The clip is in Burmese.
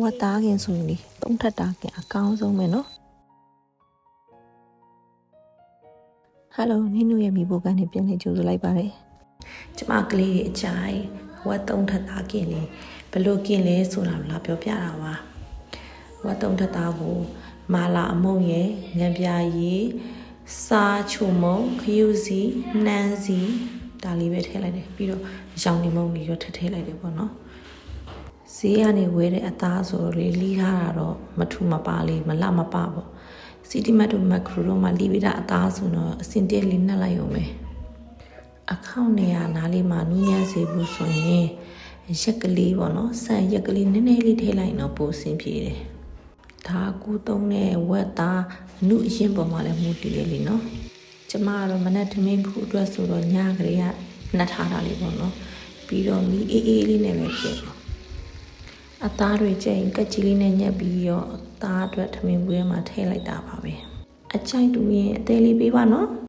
ဝတ်သားခင်ဆိုရင်လေသုံးထပ်တာခင်အကောင်းဆုံးပဲနော်ဟယ်လိုနင်းတို့ရဲ့မိဘကနေပြန်လေးကြိုဆိုလိုက်ပါတယ်ကျမကလေးရဲ့အချိုင်ဝတ်သုံးထပ်တာခင်လေဘလို့ခင်လဲဆိုတာလာပြောပြတာပါဝတ်သုံးထပ်တာကိုမာလာအမုံရဲ့ငံပြာရည်စားချုံမုံခယူစီနှမ်းစီဒါလေးပဲထည့်လိုက်တယ်ပြီးတော့ရောင်နေမုံလေးတော့ထည့်လိုက်တယ်ပေါ့နော်ဈေးကနေဝယ်တဲ့အသားဆိုတော့လေလီးထားတာတော့မထူမပါလေးမလမပပေါ့စီတီမတ်တို့မက်ခရိုတို့မှာလီးပြီးတာအသားဆိုတော့အစင်တဲလေးနှက်လိုက်ရုံပဲအခောင့်နေရနားလေးမှာနူးညံ့စေဖို့ဆိုရင်ရက်ကလေးပေါ့နော်ဆန်ရက်ကလေးနည်းနည်းလေးထည့်လိုက်တော့ပိုအဆင်ပြေတယ်ဒါကူသုံးတဲ့ဝက်သားအနုအရင်ပေါ်မှာလည်းမူတည်ရလေနော်ကျမကတော့မနက်ထမင်းဖို့အတွက်ဆိုတော့ညကလေးကနှက်ထားတာလေးပေါ့နော်ပြီးတော့မီအေးအေးလေးနဲ့ပဲဖြစ်ပေါ့အသားတွေကျရင်ကက်ကြီးလေးနဲ့ညက်ပြီးတော့အသားအတွက်ထမင်းပွဲမှာထည့်လိုက်တာပါပဲအချိုက်တူရင်အသေးလေးပေးပါနော်